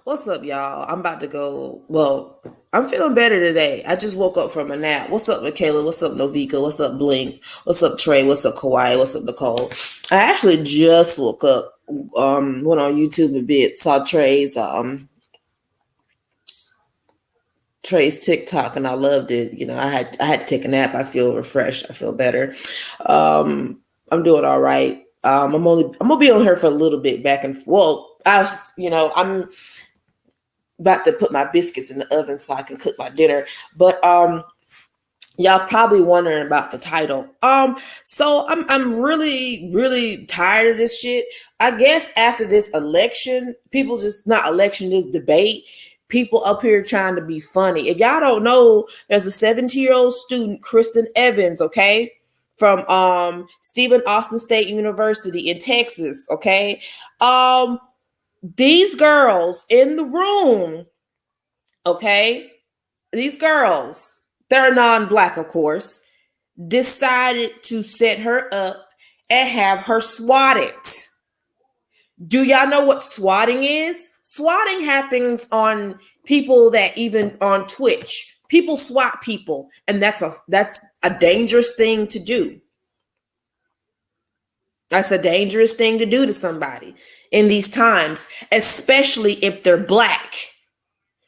What's up, y'all? I'm about to go. Well, I'm feeling better today. I just woke up from a nap. What's up, Michaela? What's up, Novika? What's up, Blink? What's up, Trey? What's up, Kawhi? What's up, Nicole? I actually just woke up. Went on YouTube a bit, saw Trey's TikTok, and I loved it. I had to take a nap. I feel refreshed. I feel better. I'm doing all right. I'm gonna be on here for a little bit back and I'm about to put my biscuits in the oven so I can cook my dinner. But y'all probably wondering about the title. So I'm really, really tired of this shit. I guess after this election, people just not election, this debate, people up here trying to be funny. If y'all don't know, there's a 17-year-old student, Kristen Evans, okay, from Stephen Austin State University in Texas, okay. These girls in the room, okay, these girls, they're non-black, of course, decided to set her up and have her swatted. Do y'all know what swatting is? Swatting happens on people that even on Twitch. People swat people, and that's a dangerous thing to do. That's a dangerous thing to do to somebody in these times, especially if they're black.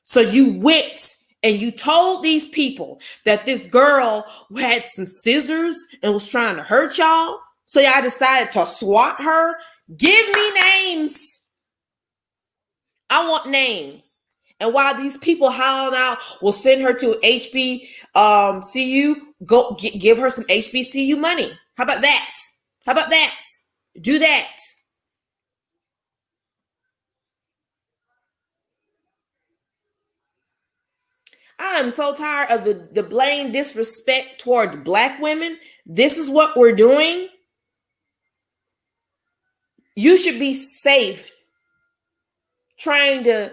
So you went and you told these people that this girl had some scissors and was trying to hurt y'all. So y'all decided to swat her. Give me names. I want names. And while these people hollering out, we'll send her to HBCU. Go give her some HBCU money. How about that? How about that? Do that. I'm so tired of the blatant disrespect towards black women. This is what we're doing. You should be safe trying to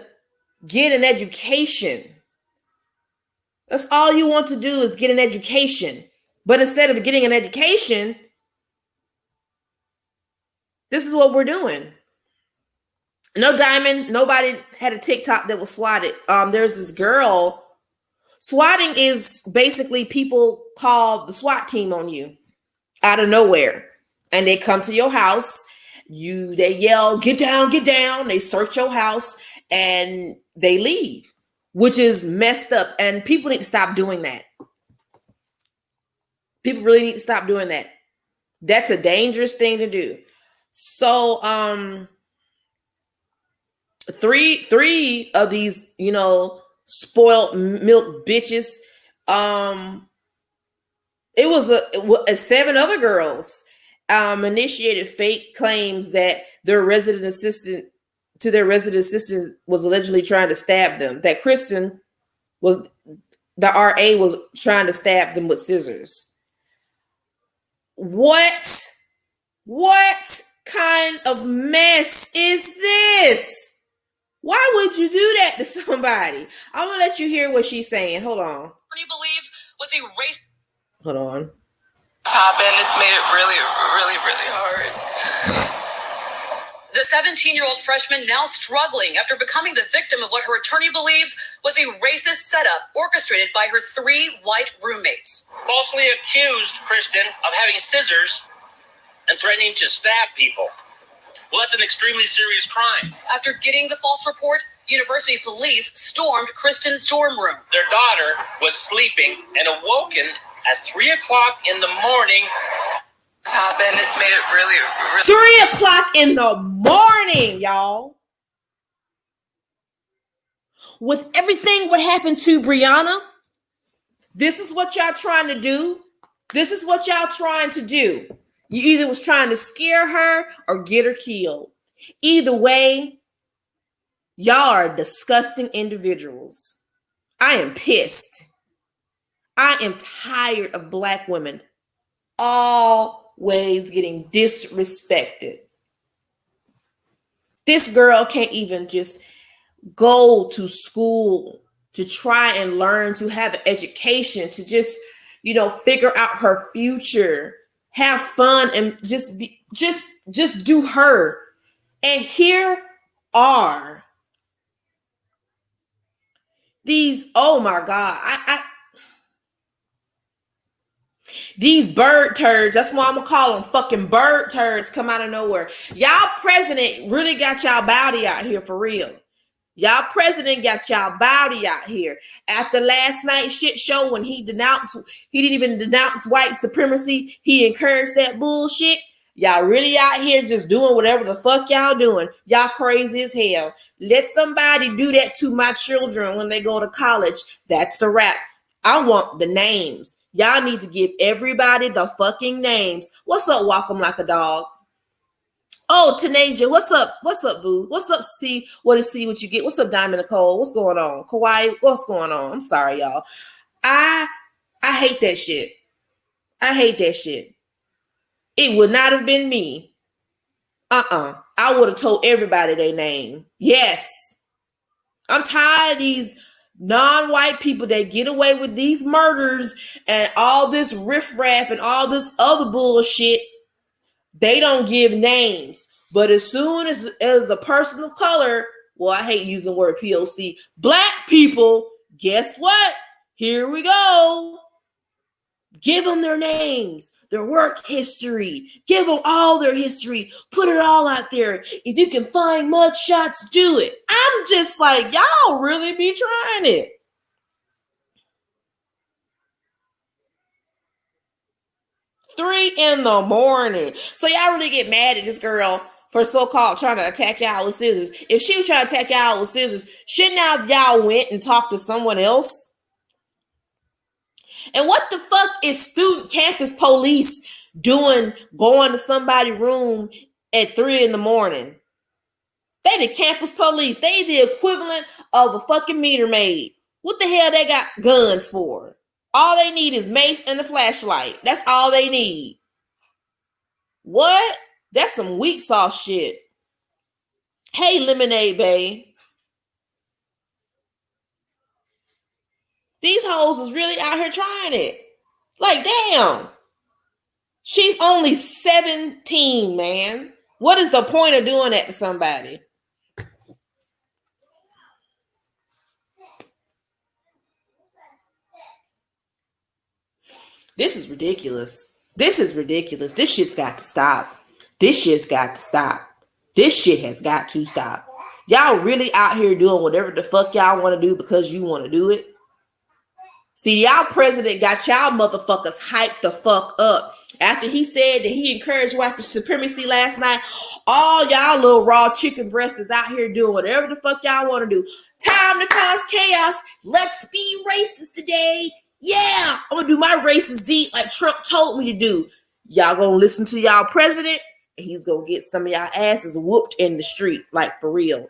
get an education. That's all you want to do is get an education. But instead of getting an education, this is what we're doing. No diamond, nobody had a TikTok that was swatted. There's this girl. Swatting is basically people call the SWAT team on you out of nowhere. And they come to your house. They yell, get down, get down. They search your house and they leave, which is messed up. And people need to stop doing that. People really need to stop doing that. That's a dangerous thing to do. So, three of these, spoiled milk bitches. It was 7 other girls initiated fake claims that their resident assistant was allegedly trying to stab them. That Kristen the RA was trying to stab them with scissors. What kind of mess is this? Why would you do that to somebody? I'm gonna let you hear what she's saying. Hold on. He believes was a race. Hold on. Happened. It's made it really, really, really hard. The 17-year-old freshman now struggling after becoming the victim of what her attorney believes was a racist setup orchestrated by her 3 white roommates. Falsely accused Kristen of having scissors and threatening to stab people. Well, that's an extremely serious crime. After getting the false report, University police stormed Kristen's dorm room. Their daughter was sleeping and awoken at 3 o'clock in the morning. It's happened. It's made it really, really... 3 o'clock in the morning, y'all. With everything what happened to Brianna, this is what y'all trying to do. This is what y'all trying to do. You either was trying to scare her or get her killed. Either way, y'all are disgusting individuals. I am pissed. I am tired of black women always getting disrespected. This girl can't even just go to school to try and learn, to have an education, to just, figure out her future. Have fun and just do her. And here are These, oh my God. These bird turds, that's why I'm gonna call them fucking bird turds, come out of nowhere. Y'all president really got y'all body out here for real. Y'all president got y'all body out here. After last night's shit show when he didn't even denounce white supremacy, he encouraged that bullshit. Y'all really out here just doing whatever the fuck y'all doing. Y'all crazy as hell. Let somebody do that to my children when they go to college. That's a wrap. I want the names. Y'all need to give everybody the fucking names. What's up, Walk 'em like a dog? Oh, Tanasia, what's up? What's up, boo? What's up, C? What is C? What you get? What's up, Diamond Nicole? What's going on? Kauai, what's going on? I'm sorry, y'all. I hate that shit. I hate that shit. It would not have been me. I would have told everybody their name. Yes. I'm tired of these non-white people that get away with these murders and all this riffraff and all this other bullshit. They don't give names. But as soon as a person of color, well, I hate using the word POC, black people, guess what? Here we go. Give them their names, their work history. Give them all their history. Put it all out there. If you can find mugshots, do it. I'm just like, y'all really be trying it. Three in the morning. So y'all really get mad at this girl for so-called trying to attack y'all with scissors. If she was trying to attack y'all with scissors, shouldn't have y'all went and talked to someone else? And what the fuck is student campus police doing going to somebody's room at 3 in the morning? They the campus police. They the equivalent of a fucking meter maid. What the hell they got guns for? All they need is mace and a flashlight. That's all they need. What? That's some weak sauce shit. Hey, Lemonade Bay. These hoes is really out here trying it. Like, damn. She's only 17, man. What is the point of doing that to somebody? This is ridiculous. This is ridiculous. This shit's got to stop. This shit's got to stop. This shit has got to stop. Y'all really out here doing whatever the fuck y'all want to do because you want to do it? See, y'all president got y'all motherfuckers hyped the fuck up. After he said that he encouraged white supremacy last night, all y'all little raw chicken breasts is out here doing whatever the fuck y'all want to do. Time to cause chaos. Let's be racist today. Yeah, I'm gonna do my racist deed like Trump told me to do. Y'all gonna listen to y'all president, and he's gonna get some of y'all asses whooped in the street, like for real.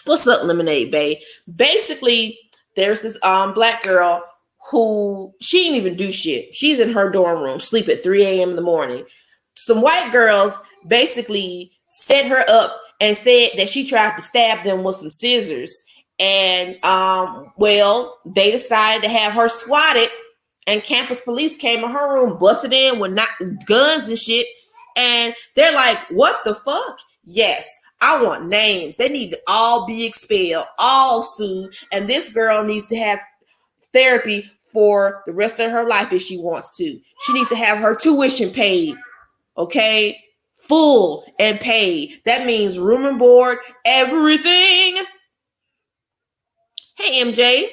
What's up, Lemonade Bay? Basically, there's this black girl who she didn't even do shit. She's in her dorm room, sleep at 3 a.m. in the morning. Some white girls basically set her up and said that she tried to stab them with some scissors. And well, they decided to have her swatted, and campus police came in her room, busted in with guns and shit. And they're like, what the fuck? Yes, I want names. They need to all be expelled, all sued. And this girl needs to have therapy for the rest of her life if she wants to. She needs to have her tuition paid, okay? Full and paid. That means room and board, everything. Hey, MJ.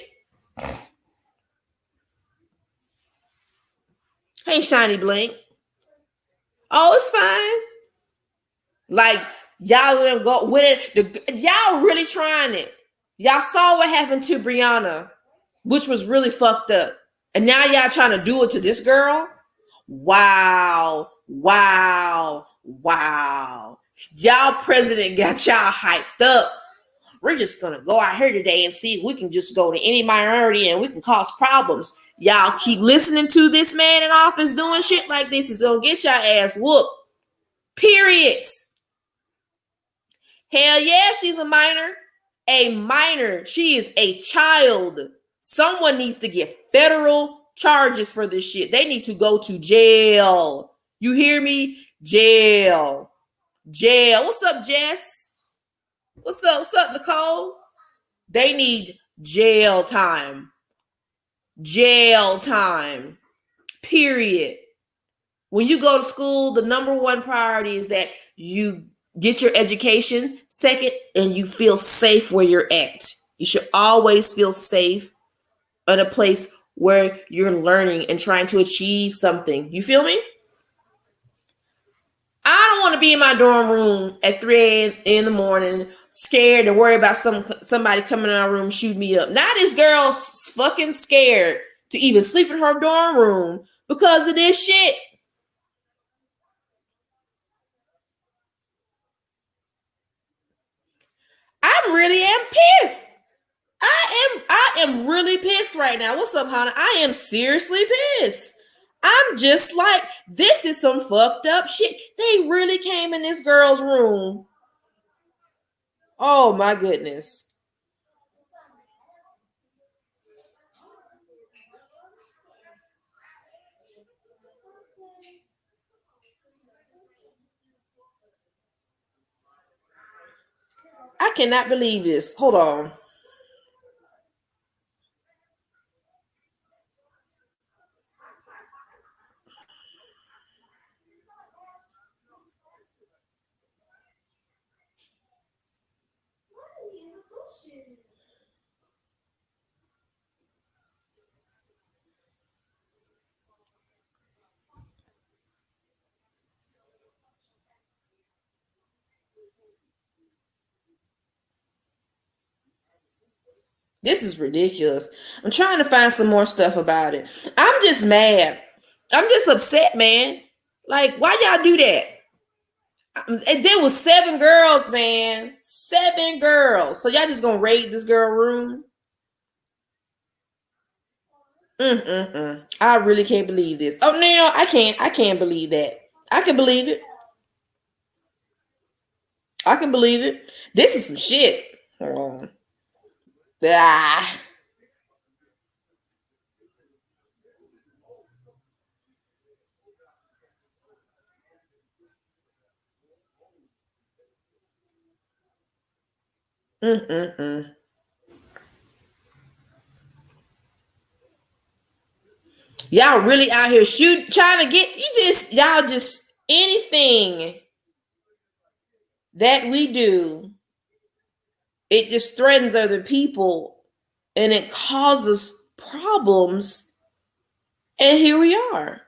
Hey, Shiny Blink. Oh, it's fine. Like, y'all gonna go with it. Y'all really trying it. Y'all saw what happened to Brianna, which was really fucked up. And now y'all trying to do it to this girl? Wow. Wow. Wow. Y'all president got y'all hyped up. We're just going to go out here today and see if we can just go to any minority and we can cause problems. Y'all keep listening to this man in office doing shit like this. He's going to get y'all ass whooped. Period. Hell yeah, she's a minor. A minor. She is a child. Someone needs to get federal charges for this shit. They need to go to jail. You hear me? Jail. Jail. What's up, Jess? What's up, Nicole? They need Jail time. Jail time. Period. When you go to school, the number one priority is that you get your education. Second, and you feel safe where you're at. You should always feel safe in a place where you're learning and trying to achieve something. You feel me? I don't want to be in my dorm room at 3 in the morning, scared and worried about somebody coming in our room shooting me up. Now this girl's fucking scared to even sleep in her dorm room because of this shit. I really am pissed. I am really pissed right now. What's up, Hannah? I am seriously pissed. I'm just like, this is some fucked up shit. They really came in this girl's room. Oh my goodness. I cannot believe this. Hold on. This is ridiculous. I'm trying to find some more stuff about it. I'm just mad. I'm just upset, man. Like, why y'all do that? And there was 7 girls, man. 7 girls. So y'all just gonna raid this girl room? I really can't believe this. Oh no, I can't. I can't believe that. I can believe it. I can believe it. This is some shit. Hold on. Ah. Y'all really out here trying to get y'all just anything that we do, it just threatens other people and it causes problems. And here we are.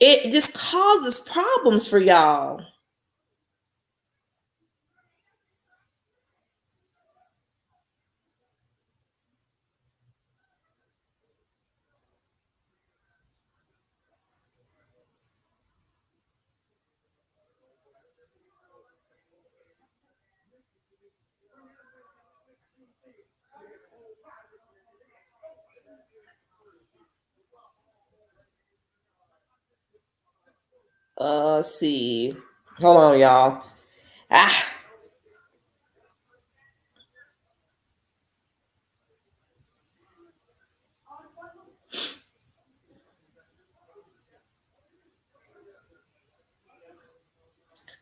It just causes problems for y'all. See. Hold on, y'all. Ah.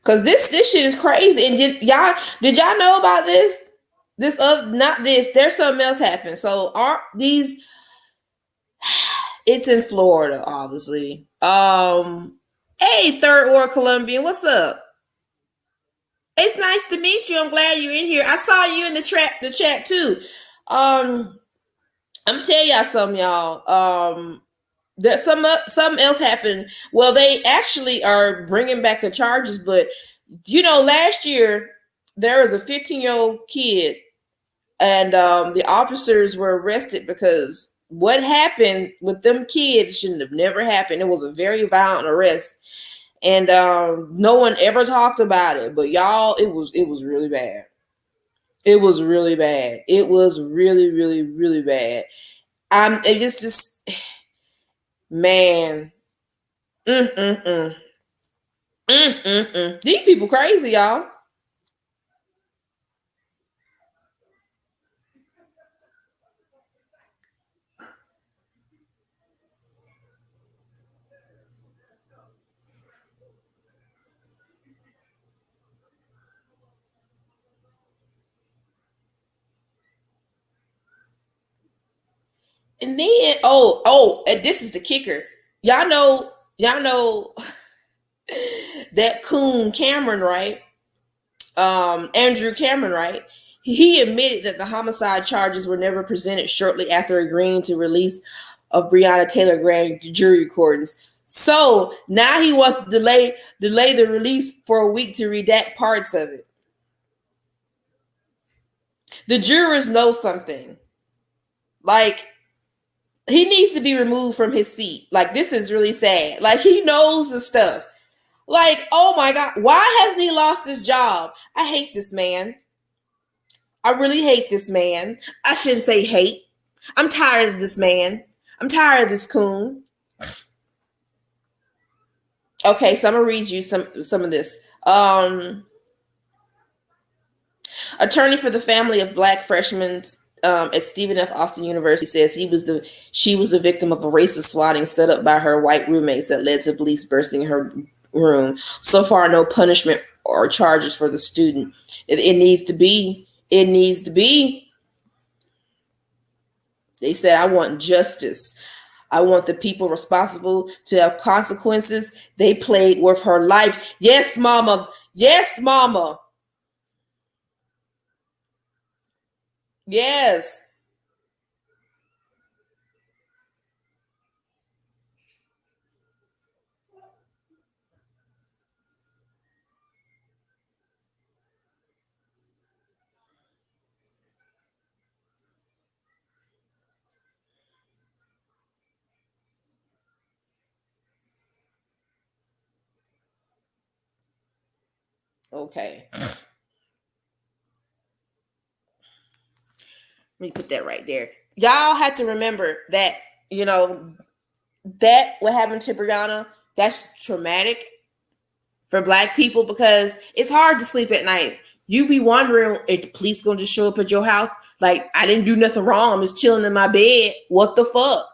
Cause this shit is crazy. And did y'all know about this? This not this. There's something else happened. So it's in Florida, obviously. Hey, Third World Colombian, what's up? It's nice to meet you. I'm glad you're in here. I saw you in the chat too. I'm telling y'all something, y'all. There's something else happened. Well, they actually are bringing back the charges, but last year there was a 15-year-old kid, and the officers were arrested because what happened with them kids shouldn't have never happened. It was a very violent arrest, and no one ever talked about it. But y'all, it was really bad. It was really bad. It was really, really, really bad. It's just, man. These people crazy, y'all. And then, and this is the kicker. Y'all know that coon Cameron, right? Andrew Cameron, right? He admitted that the homicide charges were never presented shortly after agreeing to release of Breonna Taylor grand jury recordings. So now he wants to delay the release for a week to redact parts of it. The jurors know something. Like, he needs to be removed from his seat. Like, this is really sad. Like, he knows the stuff. Like, oh my God, why hasn't he lost his job? I hate this man. I really hate this man. I shouldn't say hate. I'm tired of this man. I'm tired of this coon. Okay, so I'm gonna read you some of this. Attorney for the family of Black freshmen at Stephen F. Austin University says she was the victim of a racist swatting set up by her white roommates that led to police bursting her room. So far, no punishment or charges for the student. It needs to be. It needs to be. They said, I want justice. I want the people responsible to have consequences. They played with her life. Yes, mama. Yes, mama. Yes. Okay. Let me put that right there. Y'all have to remember that, that what happened to Breonna, that's traumatic for Black people because it's hard to sleep at night. You be wondering if the police gonna just show up at your house. Like, I didn't do nothing wrong. I'm just chilling in my bed. What the fuck?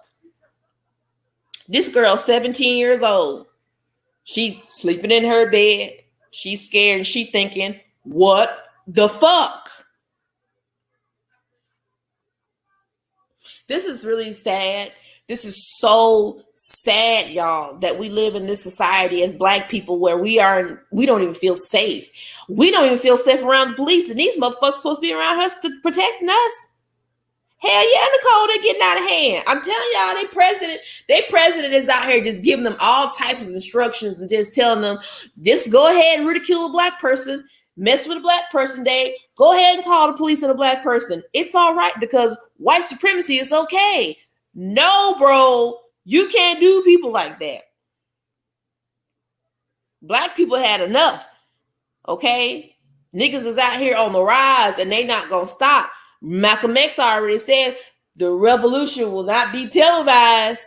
This girl, 17 years old. She sleeping in her bed. She's scared and she thinking, what the fuck? This is really sad. This is so sad, y'all, that we live in this society as Black people where we don't even feel safe. We don't even feel safe around the police, and these motherfuckers supposed to be around us to protecting us. Hell yeah, Nicole, they're getting out of hand. I'm telling y'all, their president is out here just giving them all types of instructions and just telling them, just go ahead and ridicule a Black person, mess with a Black person, go ahead and call the police on a Black person. It's all right because white supremacy is okay. No, bro, you can't do people like that. Black people had enough, okay? Niggas is out here on the rise and they not gonna stop. Malcolm X already said the revolution will not be televised.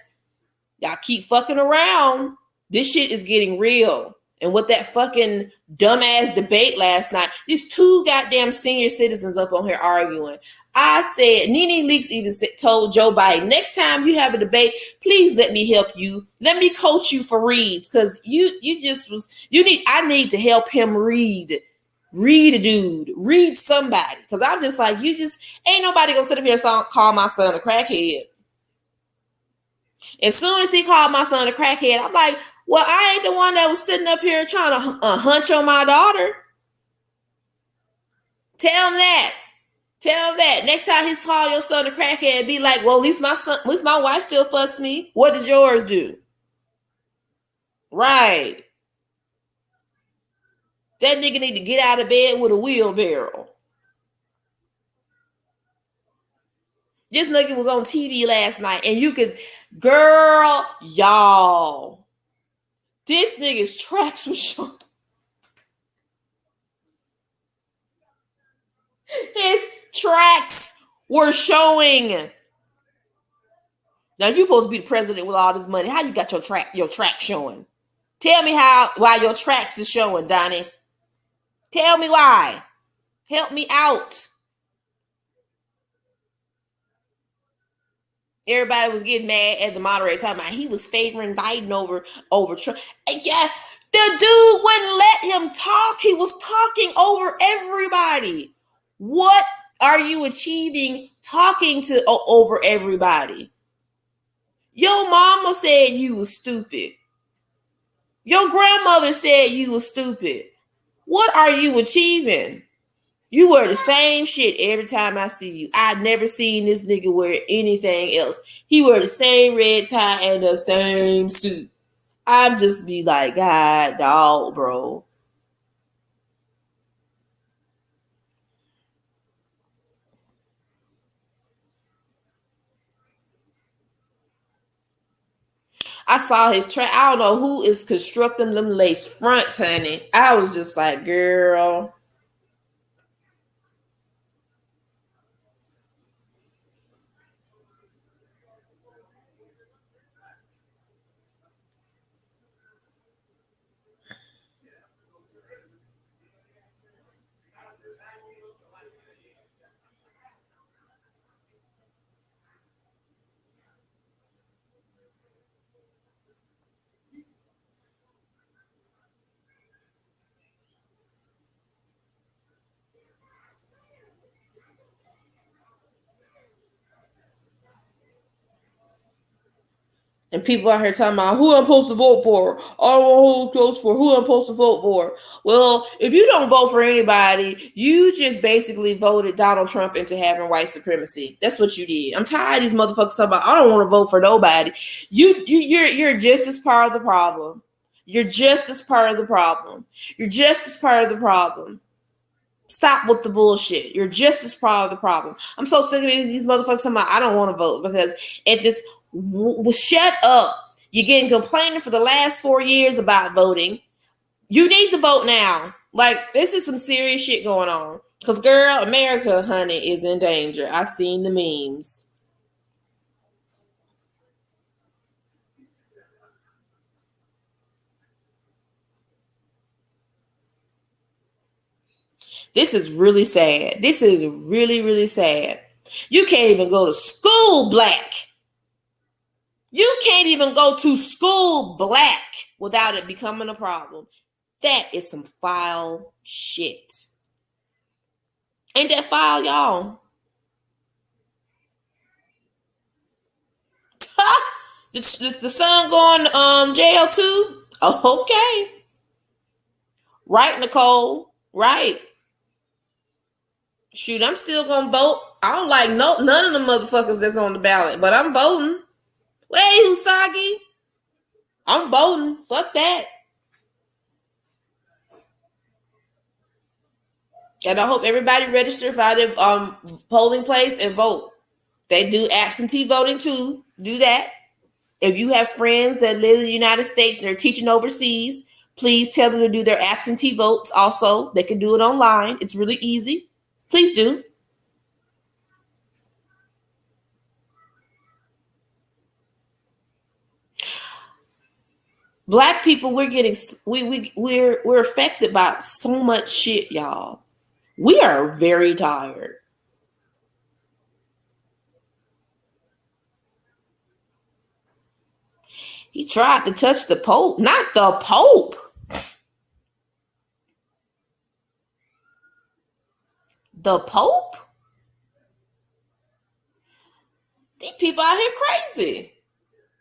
Y'all keep fucking around. This shit is getting real. And with that fucking dumbass debate last night, these two goddamn senior citizens up on here arguing. I said, Nene Leakes even told Joe Biden, next time you have a debate, please let me help you. Let me coach you for reads. Cause I need to help him read. Read a dude, read somebody. Cause I'm just like, ain't nobody gonna sit up here and call my son a crackhead. As soon as he called my son a crackhead, I'm like, well, I ain't the one that was sitting up here trying to hunch on my daughter. Tell him that. Tell him that. Next time he's call your son a crackhead, be like, well, at least my wife still fucks me. What does yours do? Right. That nigga need to get out of bed with a wheelbarrow. This nigga was on TV last night and you could, girl, y'all. This nigga's tracks was showing. His tracks were showing. Now you supposed to be the president with all this money. How you got your track showing? Tell me why your tracks is showing, Donnie. Tell me why. Help me out. Everybody was getting mad at the moderator talking about he was favoring Biden over Trump. And yeah, the dude wouldn't let him talk. He was talking over everybody. What are you achieving talking to over everybody? Your mama said you was stupid. Your grandmother said you was stupid. What are you achieving? You wear the same shit every time I see you. I never seen this nigga wear anything else. He wear the same red tie and the same suit. I'm just be like, God, dog, bro. I saw his track. I don't know who is constructing them lace fronts, honey. I was just like, girl. And people out here talking about who I'm supposed to vote for. I don't know who goes for who I'm supposed to vote for. Well, if you don't vote for anybody, you just basically voted Donald Trump into having white supremacy. That's what you did. I'm tired of these motherfuckers talking about I don't want to vote for nobody. You're just as part of the problem. You're just as part of the problem. You're just as part of the problem. Stop with the bullshit. You're just as part of the problem. I'm so sick of these motherfuckers talking about I don't want to vote because at this shut up. You're getting complaining for the last 4 years about voting. You need to vote now. Like, this is some serious shit going on. Because, girl, America, honey, is in danger. I've seen the memes. This is really sad. This is really, really sad. You can't even go to school black. You can't even go to school black without it becoming a problem. That is some foul shit. Ain't that foul, y'all? The son going jail too? Oh, okay. Right, Nicole. Right. Shoot, I'm still gonna vote. I don't like none of the motherfuckers that's on the ballot, but I'm voting. Hey, Usagi. I'm voting. Fuck that. And I hope everybody register for the polling place and vote. They do absentee voting too. Do that. If you have friends that live in the United States and are teaching overseas, please tell them to do their absentee votes also. They can do it online. It's really easy. Please do. Black people, we're affected by so much shit, y'all. We are very tired. He tried to touch the Pope, not the Pope. The Pope? These people out here crazy.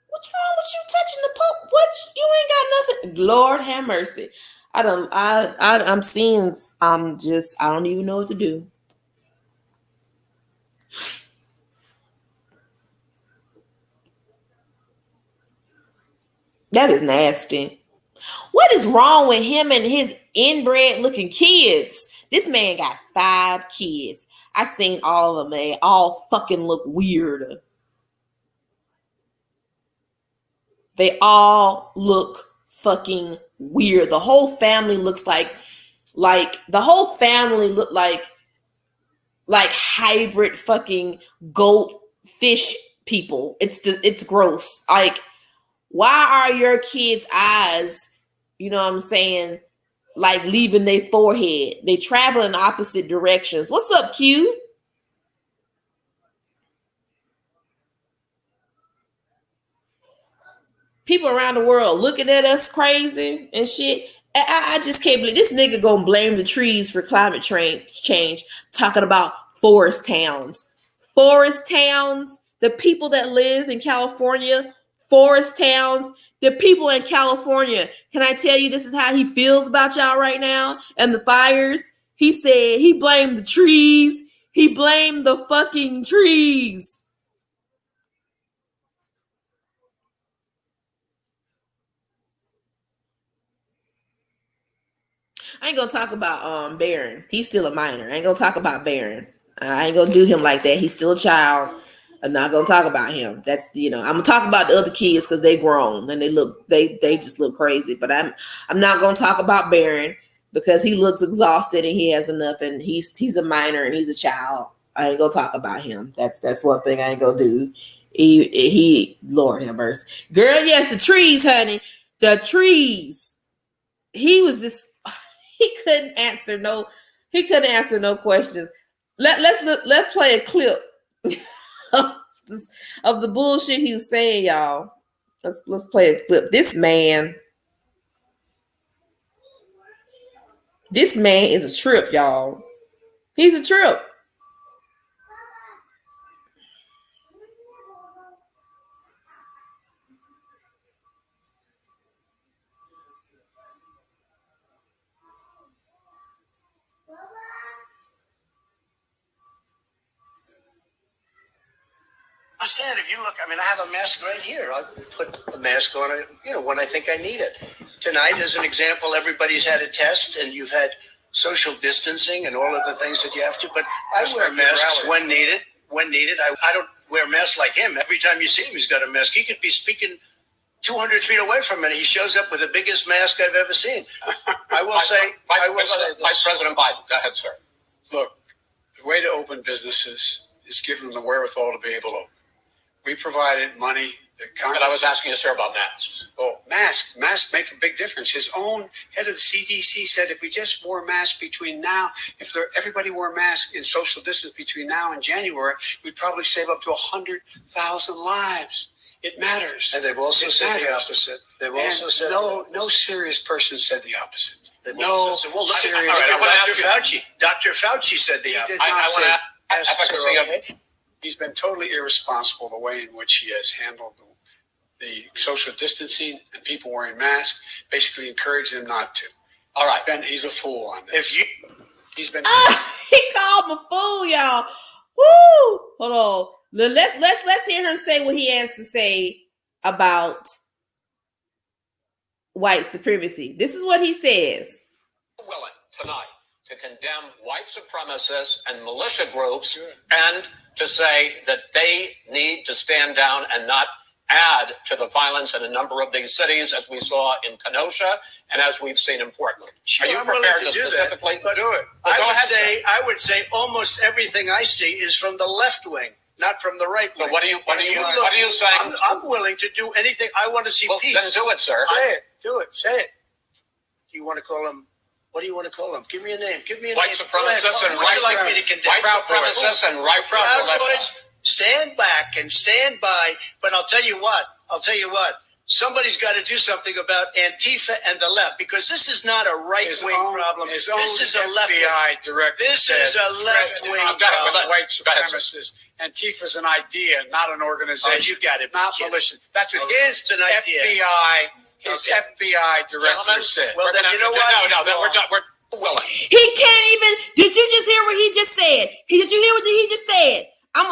What's wrong with you touching the Pope? What? You ain't got nothing. Lord have mercy. I'm seeing, I don't even know what to do. That is nasty. What is wrong with him and his inbred looking kids? This man got 5 kids. I seen all of them. They all fucking look weird. They all look fucking weird. The whole family looks like the whole family look like hybrid fucking goat fish people. It's gross. Like, why are your kids' eyes, you know what I'm saying, like leaving their forehead? They travel in opposite directions. What's up, Q? People around the world looking at us crazy and shit. I just can't believe this nigga gonna blame the trees for climate change, talking about forest towns. Forest towns, the people that live in California forest towns, the people in California. Can I tell you this is how he feels about y'all right now and the fires? He said he blamed the trees. He blamed the fucking trees. I ain't gonna talk about Barron. He's still a minor. I ain't gonna talk about Barron. I ain't gonna do him like that. He's still a child. I'm not gonna talk about him. That's I'm gonna talk about the other kids because they grown and they just look crazy. But I'm not gonna talk about Barron because he looks exhausted and he has enough and he's a minor and he's a child. I ain't gonna talk about him. That's one thing I ain't gonna do. He Lord have mercy. Girl, yes, the trees, honey. The trees. He was just he couldn't answer no questions. Let's play a clip of the bullshit he was saying, y'all. Let's play a clip. This man is a trip, y'all. He's a trip. Understand if you look, I mean, I have a mask right here. I put the mask on it, when I think I need it. Tonight, as an example, everybody's had a test and you've had social distancing and all of the things that you have to, but I wear masks when needed. I don't wear masks like him. Every time you see him, he's got a mask. He could be speaking 200 feet away from it. He shows up with the biggest mask I've ever seen. I will say Vice President Biden, go ahead, sir. Look, the way to open businesses is give them the wherewithal to be able to open. We provided money. But I was asking you, sir, about masks. Oh, masks make a big difference. His own head of the CDC said if we just wore masks between now, everybody wore masks in social distance between now and January, we'd probably save up to 100,000 lives. It matters. And they've also said the opposite. They've also said no serious person said the opposite. Dr. Fauci said the opposite. He's been totally irresponsible the way in which he has handled the social distancing and people wearing masks, basically encouraged them not to. All right. Ben, he's a fool on this. He called him a fool, y'all. Woo! Hold on. Let's hear him say what he has to say about white supremacy. This is what he says. Willing tonight to condemn white supremacists and militia groups and to say that they need to stand down and not add to the violence in a number of these cities, as we saw in Kenosha and as we've seen in Portland. Sure, are you prepared to specifically do it? I would say almost everything I see is from the left wing, not from the right wing. So what are you saying? I'm willing to do anything. I want to see peace. Then do it, sir. Say it. Do it. Say it. You want to call him? What do you want to call them? Give me a name. White supremacists and white supremacists and right proud. Stand back and stand by. But I'll tell you what. Somebody's got to do something about Antifa and the left, because this is not a right-wing problem. This is a left-wing director. This is a left-wing problem. White supremacists. Antifa's an idea, not an organization. Oh, you got it. Not militia. That's what his FBI. His FBI director said. Well, then you know what? No, we're willing. He can't even. Did you just hear what he just said? Did you hear what he just said?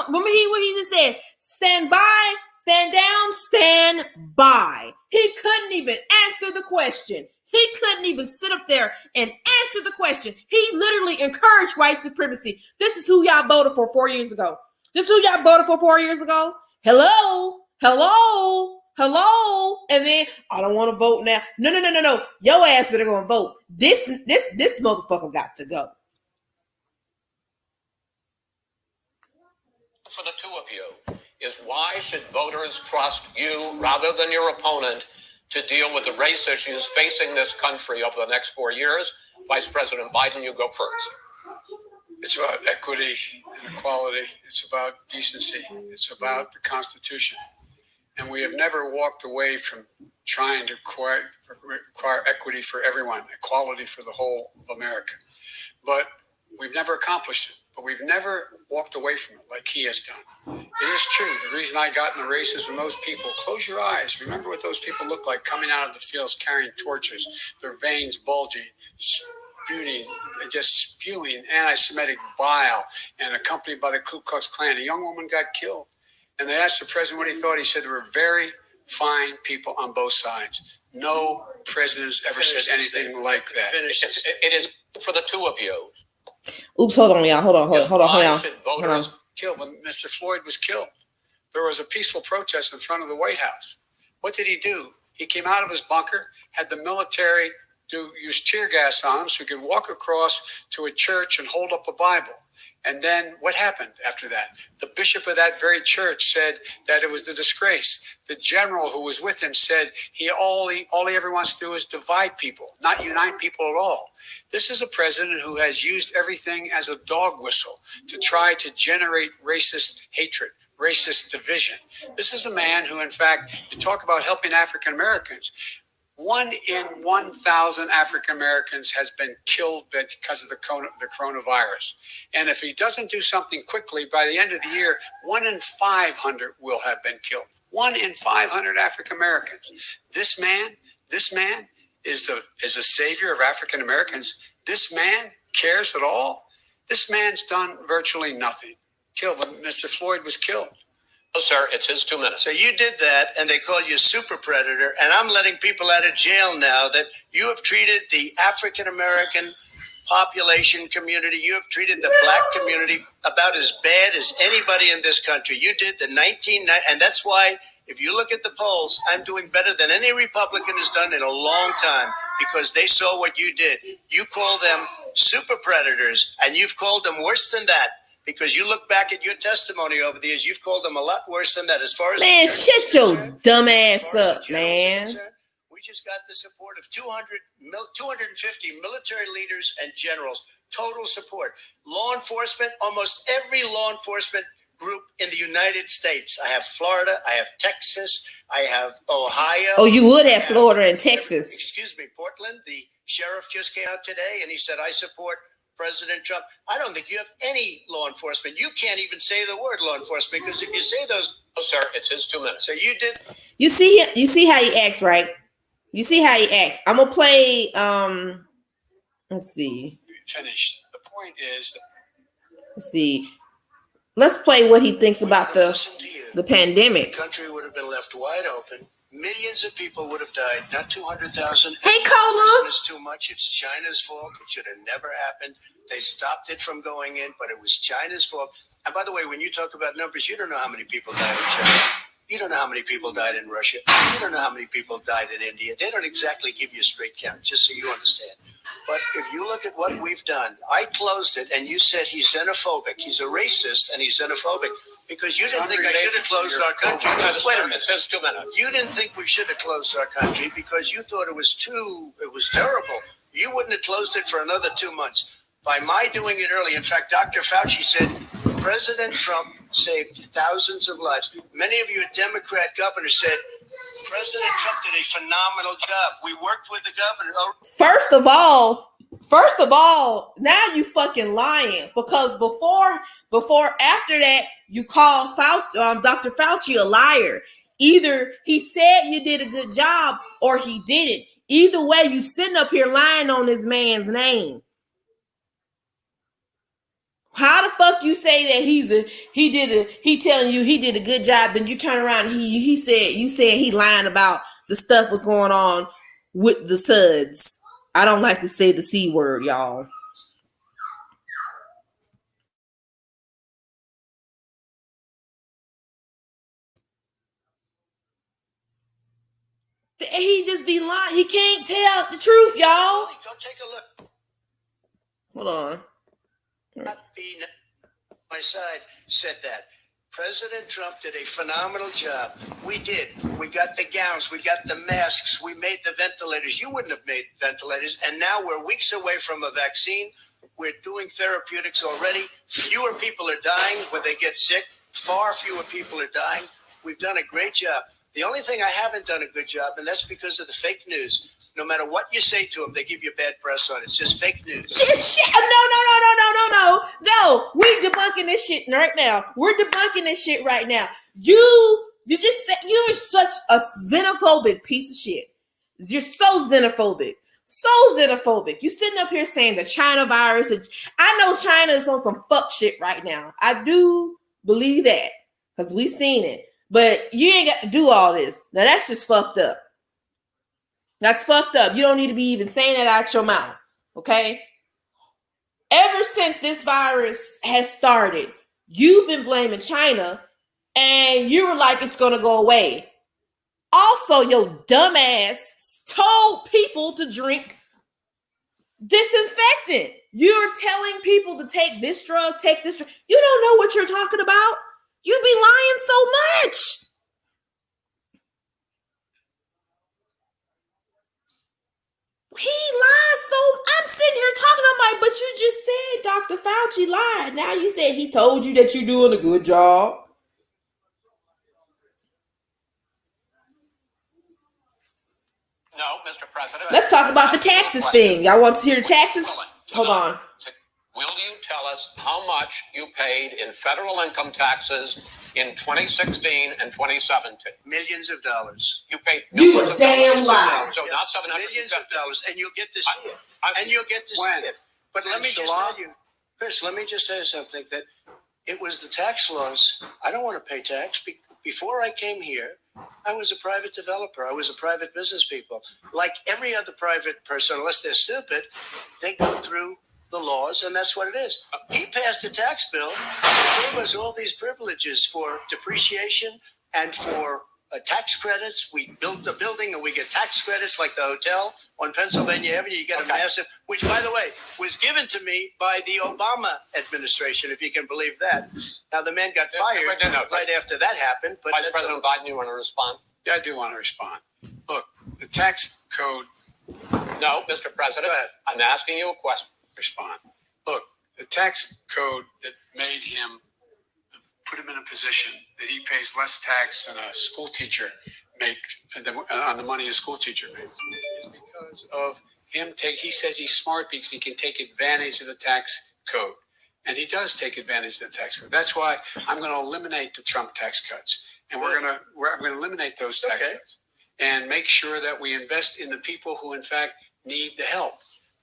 Remember what he just said? Stand by, stand down, stand by. He couldn't even answer the question. He couldn't even sit up there and answer the question. He literally encouraged white supremacy. This is who y'all voted for 4 years ago. Hello. And then I don't want to vote now. No. Your ass better go and vote. This motherfucker got to go. For the two of you is, why should voters trust you rather than your opponent to deal with the race issues facing this country over the next 4 years? Vice President Biden, you go first. It's about equity and equality. It's about decency. It's about the Constitution. And we have never walked away from trying to require equity for everyone, equality for the whole of America. But we've never accomplished it. but we've never walked away from it like he has done. It is true. The reason I got in the race is when those people, close your eyes, remember what those people look like coming out of the fields carrying torches, their veins bulging, spewing anti-Semitic bile, and accompanied by the Ku Klux Klan. A young woman got killed. And they asked the president what he thought. He said there were very fine people on both sides. No president has ever said anything like that. It is for the two of you. Oops, hold on, y'all. Hold on. Killed when Mr. Floyd was killed. There was a peaceful protest in front of the White House. What did he do? He came out of his bunker, had the military use tear gas on him so he could walk across to a church and hold up a Bible. And then what happened after that? The bishop of that very church said that it was a disgrace. The general who was with him said all he ever wants to do is divide people, not unite people at all. This is a president who has used everything as a dog whistle to try to generate racist hatred, racist division. This is a man who, in fact, you talk about helping African Americans. 1 in 1,000 African Americans has been killed because of the coronavirus. And if he doesn't do something quickly, by the end of the year, 1 in 500 will have been killed. 1 in 500 African Americans. This man is a savior of African Americans. This man cares at all. This man's done virtually nothing. Killed when Mr. Floyd was killed. Oh, sir, it's his 2 minutes. So you did that, and they called you a super predator, and I'm letting people out of jail now that you have treated the African-American population community, you have treated the black community about as bad as anybody in this country. You did the 1990, and that's why, if you look at the polls, I'm doing better than any Republican has done in a long time, because they saw what you did. You call them super predators, and you've called them worse than that. Because you look back at your testimony over the years, you've called them a lot worse than that. As far as man, shut your dumb ass up, man. We just got the support of 250 military leaders and generals. Total support. Law enforcement, almost every law enforcement group in the United States. I have Florida, I have Texas, I have Ohio. Oh, you would have Florida and Texas. Excuse me, Portland. The sheriff just came out today and he said, I support President Trump. I don't think you have any law enforcement. You can't even say the word law enforcement, because if you say those, oh, sir, it's his 2 minutes. So you did. You see how he acts, right? You see how he acts. I'm gonna play. Let's see. Finished. The point is. Let's see. Let's play what he thinks about the pandemic. The country would have been left wide open. Millions of people would have died, not 200,000. Hey, Cola! It's too much. It's China's fault. It should have never happened. They stopped it from going in, but it was China's fault. And by the way, when you talk about numbers, you don't know how many people died in China. You don't know how many people died in Russia. You don't know how many people died in India. They don't exactly give you a straight count, just so you understand. But if you look at what we've done, I closed it, and you said he's xenophobic. He's a racist, and he's xenophobic. Because you didn't think I should have closed our country. Wait a minute. It's 2 minutes. You didn't think we should have closed our country because you thought it was terrible. You wouldn't have closed it for another 2 months. By my doing it early, in fact, Dr. Fauci said President Trump saved thousands of lives. Many of you Democrat governors said President Trump did a phenomenal job. We worked with the governor. First of all, now you fucking lying, because after that, you call Dr. Fauci a liar. Either he said you did a good job or he didn't. Either way, you sitting up here lying on this man's name. How the fuck you say that he telling you he did a good job, then you turn around and you said he lying about the stuff was going on with the suds. I don't like to say the C word, y'all. He just be lying. He can't tell the truth, y'all. Go take a look. Hold on. Not be my side said that. President Trump did a phenomenal job. We did. We got the gowns. We got the masks. We made the ventilators. You wouldn't have made ventilators. And now we're weeks away from a vaccine. We're doing therapeutics already. Fewer people are dying when they get sick. Far fewer people are dying. We've done a great job. The only thing I haven't done a good job, and that's because of the fake news. no matter what you say to them, they give you bad press on it. It's just fake news. It's shit. No. We debunking this shit right now. We're debunking this shit right now. You just said you're such a xenophobic piece of shit. You're so xenophobic. So xenophobic. You sitting up here saying the China virus. I know China is on some fuck shit right now. I do believe that because we seen it. But you ain't got to do all this. Now that's just fucked up. That's fucked up. You don't need to be even saying that out your mouth. Okay? Ever since this virus has started, you've been blaming China and you were like, it's going to go away. Also, your dumb ass told people to drink disinfectant. You're telling people to take this drug, take this drug. You don't know what you're talking about. You be lying so much. He lies so. I'm sitting here talking. I'm like, but you just said Dr. Fauci lied. Now you said he told you that you're doing a good job. No, Mr. President. Let's talk about the taxes thing. Y'all want to hear the taxes? Hold on. Will you tell us how much you paid in federal income taxes in 2016 and 2017? Millions of dollars. You paid You millions a of damn dollars. liar. So not 700. Millions of dollars, and you'll get to see it. But let me just tell you, Chris, let me just say something, that it was the tax laws. I don't want to pay tax. Before I came here, I was a private developer. I was a private business people. Like every other private person, unless they're stupid, they go through the laws, and that's what it is. He passed a tax bill that gave us all these privileges for depreciation and for tax credits. We built a building and we get tax credits, like the hotel on Pennsylvania Avenue. You get a massive, which, by the way, was given to me by the Obama administration, if you can believe that. Now, the man got fired right after that happened. But Vice President Biden, you want to respond? Yeah, I do want to respond. Look, the tax code. No, Mr. President. I'm asking you a question. Respond. Look, the tax code that made him, put him in a position that he pays less tax than a school teacher makes on the money a school teacher makes is because of him. He says he's smart because he can take advantage of the tax code, and he does take advantage of the tax code. That's why I'm going to eliminate the Trump tax cuts, and I'm going to eliminate those tax cuts and make sure that we invest in the people who, in fact, need the help.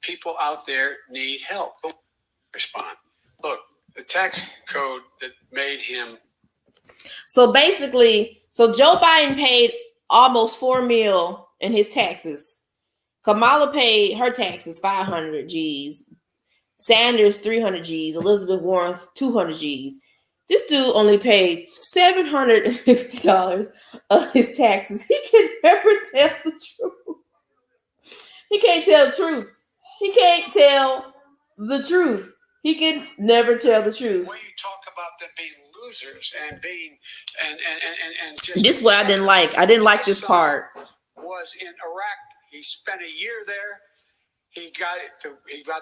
People out there need help. Respond. Look, the tax code that made him. So basically, Joe Biden paid almost $4 million in his taxes. Kamala paid her taxes 500 G's. Sanders 300 G's. Elizabeth Warren 200 G's. This dude only paid $750 of his taxes. He can never tell the truth. He can't tell the truth. He can't tell the truth. He can never tell the truth. When you talk about them being losers and being and just this is what I didn't like. I didn't like this part. Was in Iraq. He spent a year there. He got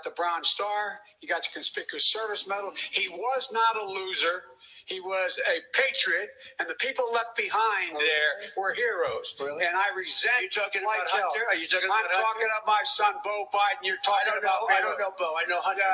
the Bronze Star. He got the Conspicuous Service Medal. He was not a loser. He was a patriot, and the people left behind there were heroes. Really? And I resent. Are you talking about Hunter? Are you talking about Hunter? I'm talking about my son, Bo Biden. You're talking about. I don't know, Bo. I know Hunter.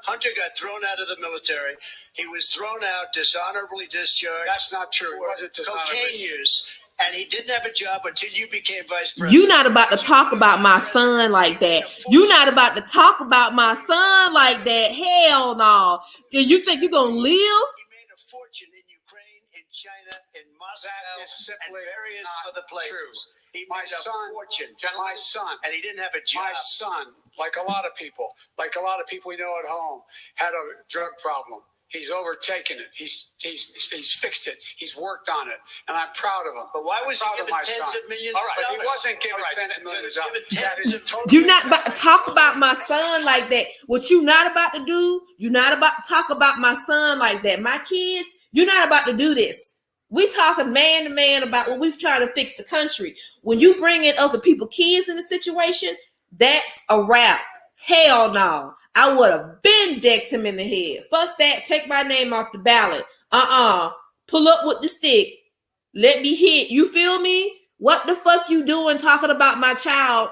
Hunter got thrown out of the military. He was thrown out, dishonorably discharged. That's not true. It wasn't dishonorably. Cocaine use. And he didn't have a job until you became vice president. You're not about to talk about my son like that. You're not about to talk about my son like that. Hell no. You think you're going to live? He made a fortune in Ukraine, in China, in Moscow, and various other places. True. He made a fortune. My son. And he didn't have a job. My son, like a lot of people we know at home, had a drug problem. He's overtaken it. He's fixed it. He's worked on it, and I'm proud of him. But why was he given tens of millions of dollars? But he wasn't given tens of millions of dollars. You're not about to talk about my son like that. What you're not about to do, you're not about to talk about my son like that. My kids, you're not about to do this. We talking man to man about what we're trying to fix the country. When you bring in other people's kids in the situation, that's a wrap. Hell no. I would have been decked him in the head. Fuck that. Take my name off the ballot. Pull up with the stick. Let me hit. You feel me? What the fuck you doing talking about my child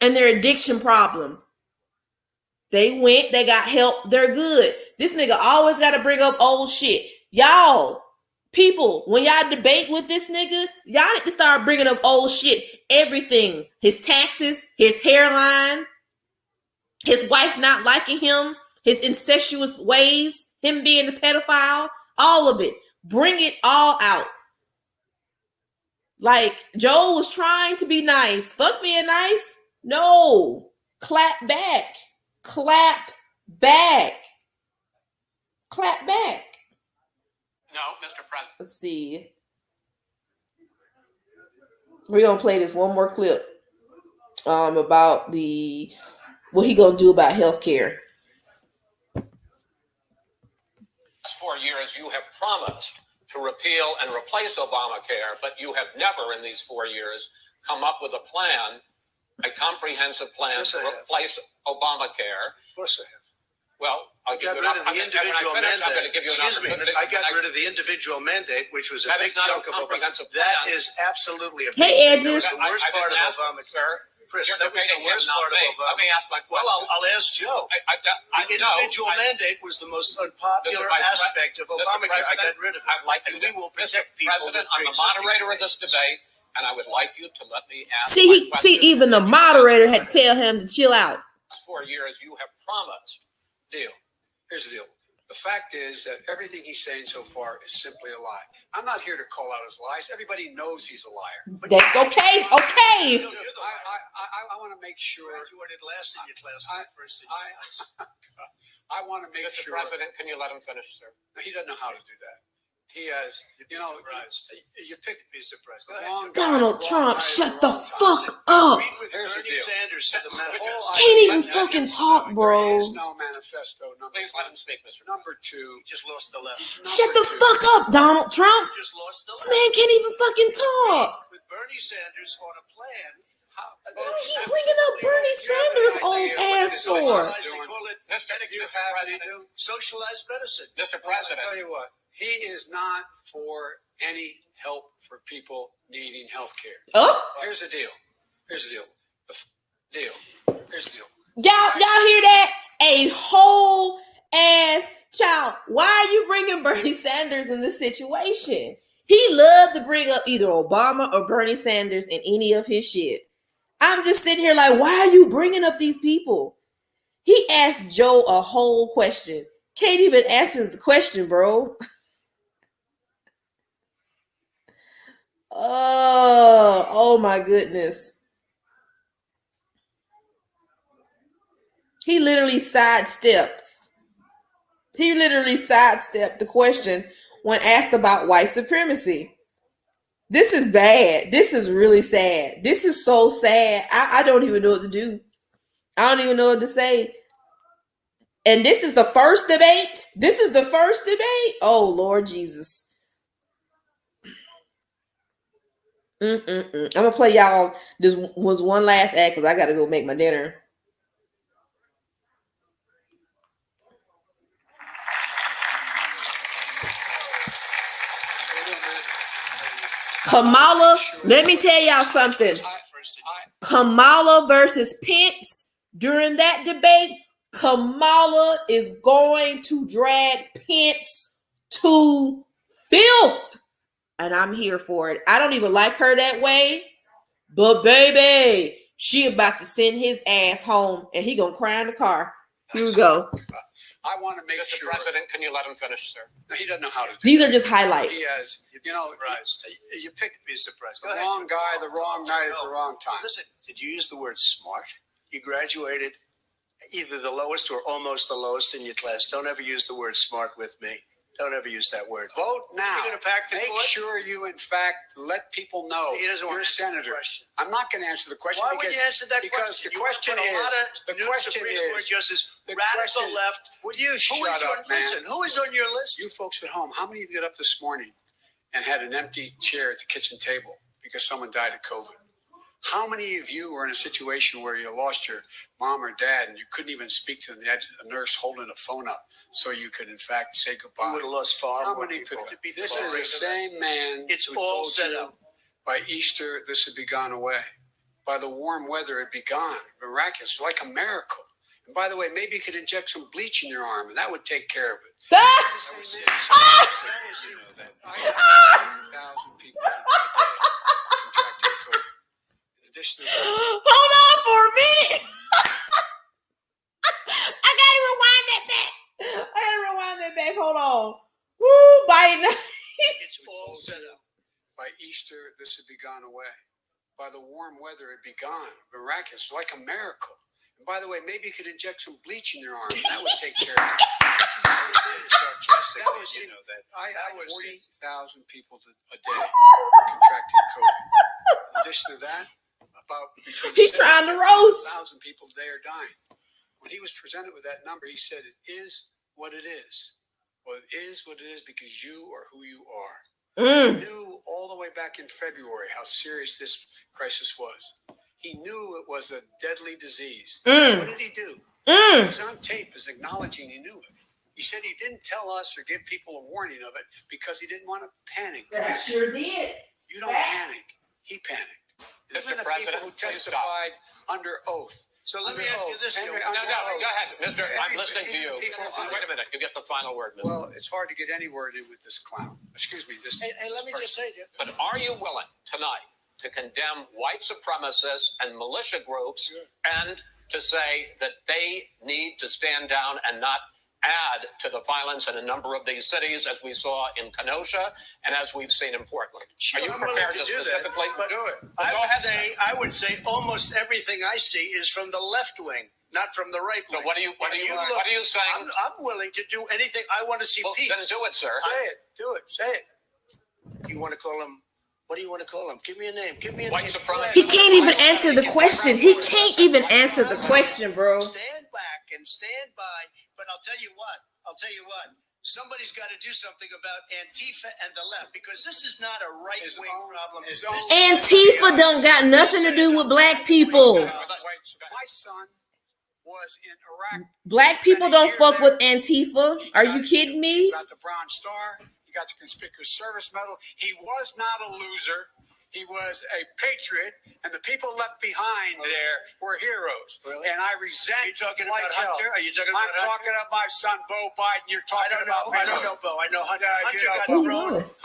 and their addiction problem? They went, they got help, they're good. This nigga always got to bring up old shit. Y'all, people, when y'all debate with this nigga, y'all need to start bringing up old shit. Everything. His taxes, his hairline, his wife not liking him, his incestuous ways, him being a pedophile, all of it. Bring it all out. Like, Joel was trying to be nice. Fuck being nice. No. Clap back. Clap back. Clap back. No, Mr. President. Let's see. We're going to play this one more clip about what he going to do about healthcare. Last 4 years, you have promised to repeal and replace Obamacare, but you have never in these 4 years come up with a plan, a comprehensive plan to replace Obamacare. Of course I have. Well, I got rid of the individual mandate. Excuse me, I got rid of the individual mandate, which was a big chunk of Obamacare. That is absolutely a big thing. That was the worst part of Obamacare. Chris, that was the worst part of Obamacare. Let me ask my question. Well, I'll ask Joe. The individual mandate was the most unpopular aspect of Obamacare. I got rid of it. I'd like you, and we will protect people. President, I'm the moderator of this debate, and I would like you to let me ask. See, even the moderator had to tell him to chill out. 4 years, you have promised. Deal. Here's the deal. The fact is that everything he's saying so far is simply a lie. I'm not here to call out his lies. Everybody knows he's a liar. Okay. I want to make sure. Graduated last in your class, first in your class. I want to make Mr. sure. President, can you let him finish, sir? He doesn't know how to do that. He has, you pick be surprised. Donald Trump, shut the fuck up. Here's the deal. Sanders said the manifesto. Can't even fucking talk, bro. There is no manifesto. Please let him speak, Mr. Number two. He just lost the left. Shut the fuck up, Donald Trump. Just lost the This left. man can't even fucking talk. With Bernie Sanders on a plan. What are you bringing up Bernie Sanders' old ass for? They call it socialized medicine. Mr. I'll President. tell you what. He is not for any help for people needing health care. Oh, Here's the deal. Here's the deal. y'all hear that? A whole ass child. Why are you bringing Bernie Sanders in this situation? He loved to bring up either Obama or Bernie Sanders in any of his shit. I'm just sitting here like, why are you bringing up these people? He asked Joe a whole question. Can't even answer the question, bro. Oh my goodness. He literally sidestepped the question when asked about white supremacy. This is bad. This is really sad. This is so sad. I don't even know what to do. I don't even know what to say. And this is the first debate. Oh, Lord Jesus. I'm gonna play y'all. This was one last act because I gotta go make my dinner. Kamala, let me tell y'all something. Kamala versus Pence during that debate, Kamala is going to drag Pence to filth. And I'm here for it. I don't even like her that way. But baby, she about to send his ass home and he gonna cry in the car. Here we go. I want to make Mr. sure. President, can you let him finish, sir? No, he doesn't know how to do These that. are just highlights. He has, you pick Be surprised. the wrong guy, the wrong night at the wrong time. Listen, did you use the word smart? You graduated either the lowest or almost the lowest in your class. Don't ever use the word smart with me. Don't ever use that word. Vote now. You're gonna pack the Make court? sure you, in fact, let people know He doesn't want you're a to answer the senator. question. I'm not going to answer the question Why would because you answer that because question? the question You is the Supreme Court justice, the radical question- left. Would you Who shut is up, on, man? listen, who is on your list? You folks at home, how many of you got up this morning and had an empty chair at the kitchen table because someone died of COVID? How many of you were in a situation where you lost your mom or dad and you couldn't even speak to them? You had a nurse holding a phone up so you could, in fact, say You goodbye. would have lost far How more many people. people? This is the same man. It's who all told set you up. By Easter, this would be gone away. By the warm weather, it'd be gone. Miraculous, like a miracle. And by the way, maybe you could inject some bleach in your arm, and that would take care of it. I have 1,000 people contracting COVID. In addition to that, Hold on for a minute. I gotta rewind that back. Hold on. Woo, Biden. It's all set up. by Easter, this would be gone away. By the warm weather, it'd be gone. Miraculous, like a miracle. And by the way, maybe you could inject some bleach in your arm, and that would take care of it. Sarcastic. I have 40,000 people a day contracting COVID. In addition to that, about between He's trying to roast 1,000 people a day are dying. When he was presented with that number, he said, "It is what it is." Well, it is what it is because you are who you are. He knew all the way back in February how serious this crisis was. He knew it was a deadly disease. What did he do? He was on tape as acknowledging he knew it. He said he didn't tell us or give people a warning of it because he didn't want to panic. That sure did. You don't panic. He panicked. Even the people who testified under oath. So let me ask you this. No, go ahead, Mister. I'm listening to you. Wait a minute. You get the final word, Mr. Well, it's hard to get any word in with this clown. Excuse me. This. Hey, let me just tell you. But are you willing tonight to condemn white supremacists and militia groups and to say that they need to stand down and not add to the violence in a number of these cities, as we saw in Kenosha and as we've seen in Portland? Sure, are you I'm willing prepared to to do that, specifically but do it? I would say almost everything I see is from the left wing, not from the right wing. So what are you saying? I'm willing to do anything. I want to see peace. Then do it, sir. Say it. Do it. Say it. You want to call him? What do you want to call him? Give me a name. Give me a White name. supremacist. He can't even answer the question. He can't even answer the question, bro. Stand back and stand by. But I'll tell you what. Somebody's got to do something about Antifa and the left, because this is not a right-wing problem. Antifa don't got nothing to do with black people. My son was in Iraq. Black people don't fuck with Antifa. Are you kidding me? He got the Bronze Star. He got the Conspicuous Service Medal. He was not a loser. He was a patriot, and the people left behind there were heroes. Really? And I resent. Are you talking like about Hunter? Are you talking about I'm talking about my son, Bo Biden. You're talking about. I don't know, Bo. I know Hunter.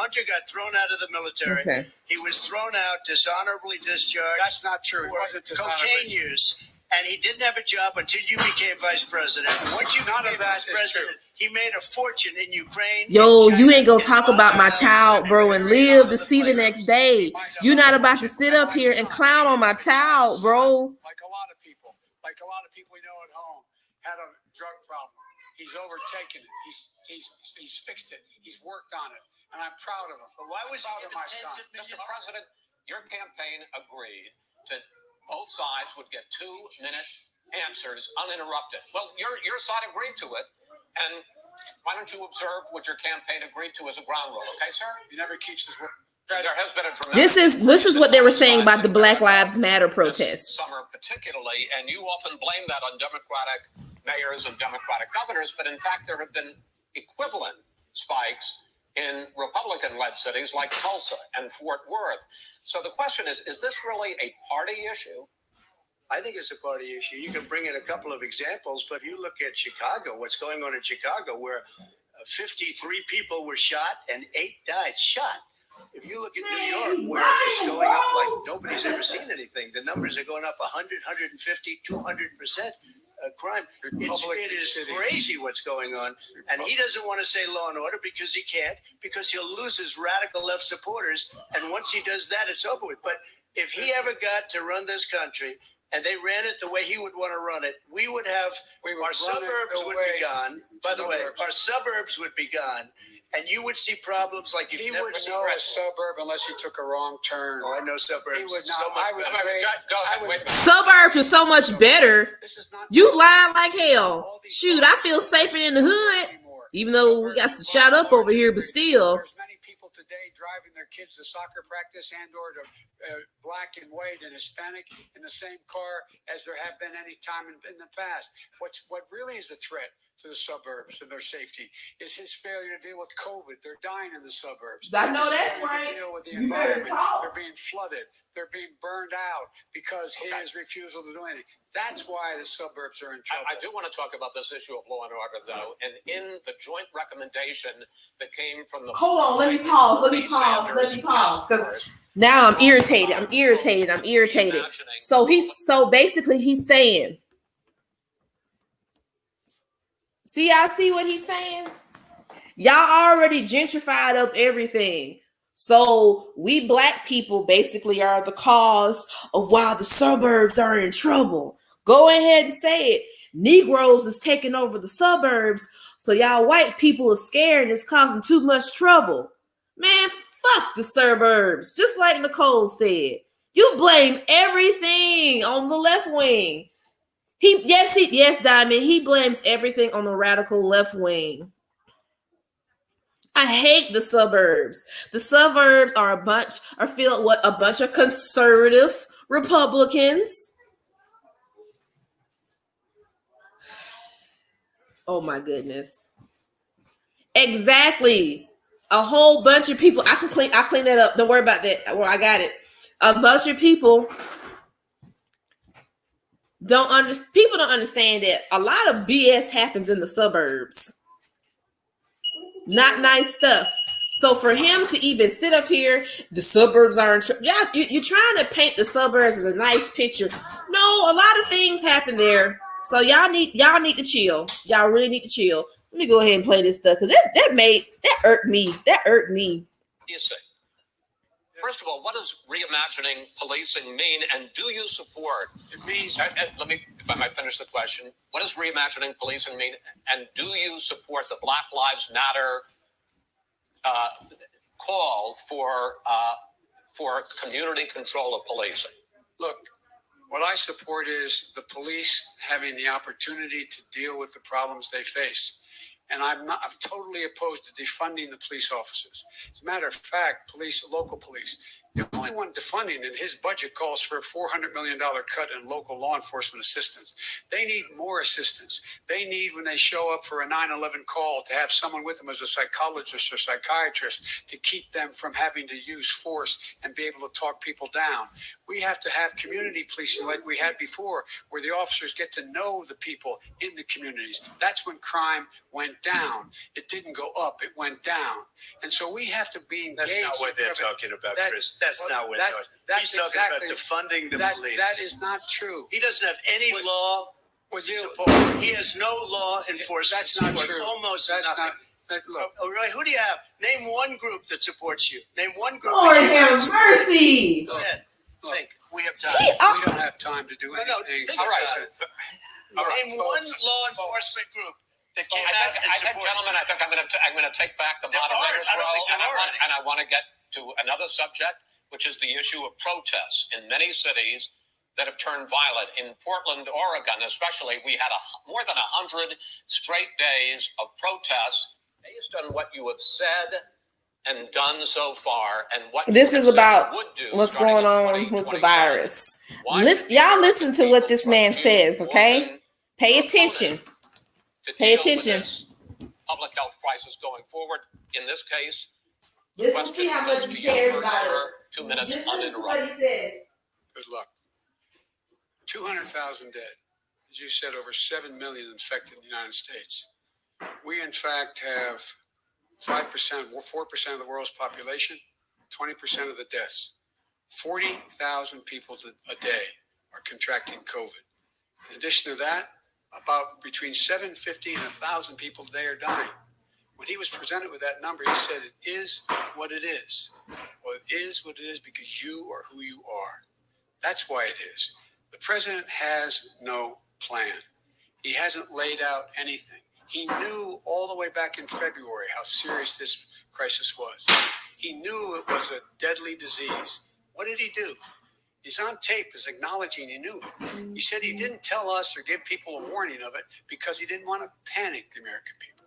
Hunter got thrown out of the military. Okay. He was thrown out, dishonorably discharged. That's not true. It wasn't cocaine use. And he didn't have a job until you became vice president. Once you became vice president, he made a fortune in Ukraine. Yo, you ain't gonna talk about my child, bro, and live to see the next day. You're not about to sit up here and clown on my child, bro. Like a lot of people we know at home had a drug problem. He's overtaken it. He's fixed it. He's worked on it, and I'm proud of him. But why was he given my son? Mr. President, your campaign agreed to both sides would get 2-minute answers uninterrupted. Well, your side agreed to it, and why don't you observe what your campaign agreed to as a ground rule, okay, sir? He never keeps his word. There has been a dramatic This is what they were saying about the Black Lives Matter protests. Summer particularly, and you often blame that on Democratic mayors and Democratic governors, but in fact there have been equivalent spikes in Republican-led cities like Tulsa and Fort Worth. So the question is this really a party issue? I think it's a party issue. You can bring in a couple of examples, but if you look at Chicago, what's going on in Chicago, where 53 people were shot and 8 died shot. If you look at New York, where it's going up like nobody's ever seen anything, the numbers are going up 100, 150, 200%. Crime. It is crazy what's going on. And he doesn't want to say law and order because he can't, because he'll lose his radical left supporters. And once he does that, it's over with. But if he ever got to run this country and they ran it the way he would want to run it, our suburbs would be gone. By the way, our suburbs would be gone. And you would see problems like you've never seen. He would know a suburb unless he took a wrong turn. Oh, I know suburbs. He would not. Suburbs are so much better. You lying like hell. Shoot, I feel safer in the hood, even though we got some shot up over here, but still. There's many people today driving their kids to soccer practice and/or to black and white and Hispanic in the same car as there have been any time in the past. What really is a threat to the suburbs and their safety. It's his failure to deal with COVID. They're dying in the suburbs. I know His that's failure to right. deal with the You better environment. talk. They're being flooded. They're being burned out because his refusal to do anything. That's why the suburbs are in trouble. I do want to talk about this issue of law and order, though. And in the joint recommendation that came from the... Hold on, let me pause. Because now I'm irritated. So basically he's saying, y'all see what he's saying? Y'all already gentrified up everything. So we black people basically are the cause of why the suburbs are in trouble. Go ahead and say it. Negroes is taking over the suburbs, so y'all white people are scared and it's causing too much trouble. Man, fuck the suburbs. Just like Nicole said. You blame everything on the left wing. Yes, Diamond, he blames everything on the radical left wing. I hate the suburbs. The suburbs are filled with a bunch of conservative Republicans. Oh my goodness. Exactly. A whole bunch of people. I'll clean that up. Don't worry about that. Well, I got it. A bunch of people don't understand that a lot of BS happens in the suburbs. Not nice stuff. So for him to even sit up here, the suburbs are in trouble. Yeah, you're trying to paint the suburbs as a nice picture. No, a lot of things happen there. So y'all need to chill. Y'all really need to chill. Let me go ahead and play this stuff because that irked me. That irked me. You say, first of all, what does reimagining policing mean, and do you support? It means, let me, if I might finish the question. What does reimagining policing mean, and do you support the Black Lives Matter call for community control of policing? look, what I support is the police having the opportunity to deal with the problems they face. And I'm totally opposed to defunding the police officers. As a matter of fact, local police, the only one defunding it, his budget calls for a $400 million cut in local law enforcement assistance. They need more assistance. They need, when they show up for a 9/11 call, to have someone with them as a psychologist or psychiatrist to keep them from having to use force and be able to talk people down. We have to have community policing like we had before, where the officers get to know the people in the communities. That's when crime went down. It didn't go up, it went down. And so we have to be engaged. That's not what they're talking about, Chris. That's not what they're talking. He's talking about defunding the police. That is not true. He doesn't have any law support. He has no law enforcement. That's not support. true. Almost That's nothing. Look. Oh, right. Who do you have? Name one group that supports you. Name one group. Lord have mercy. Go ahead. Look. Think. We have time. We don't have time to do anything. Think All right. about it. Name one law enforcement group that came out and supported. Gentlemen, I think I'm going to take back the moderator's role, and I want to get to another subject, which is the issue of protests in many cities that have turned violent. In Portland, Oregon, especially, we had more than 100 straight days of protests based on what you have said and done so far, and what this is about would do what's going on with the virus. Y'all listen to what this man says, okay? Pay attention. Pay attention. Public health crisis going forward. In this case, Just to see how much he cares about us. 2 minutes This is what uninterrupted. he says. Good luck. 200,000 dead. As you said, over 7 million infected in the United States. We, in fact, have 5%, 4% of the world's population, 20% of the deaths. 40,000 people a day are contracting COVID. In addition to that, about between 750 and 1,000 people a day are dying. When he was presented with that number, he said, it is what it is. Well, it is what it is because you are who you are. That's why it is. The president has no plan. He hasn't laid out anything. He knew all the way back in February how serious this crisis was. He knew it was a deadly disease. What did he do? He's on tape as acknowledging he knew it. He said he didn't tell us or give people a warning of it because he didn't want to panic the American people.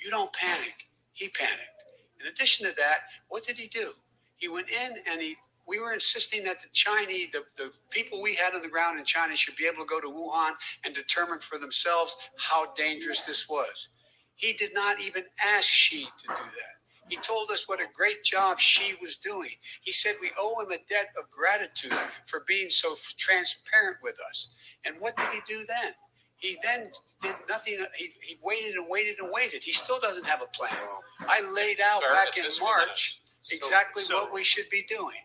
You don't panic. He panicked. In addition to that, what did he do? He went in and he We were insisting that the Chinese, the people we had on the ground in China should be able to go to Wuhan and determine for themselves how dangerous this was. He did not even ask Xi to do that. He told us what a great job Xi was doing. He said we owe him a debt of gratitude for being so transparent with us. And what did he do then? He then did nothing. He waited and waited and waited. He still doesn't have a plan. I laid out back in March exactly what we should be doing.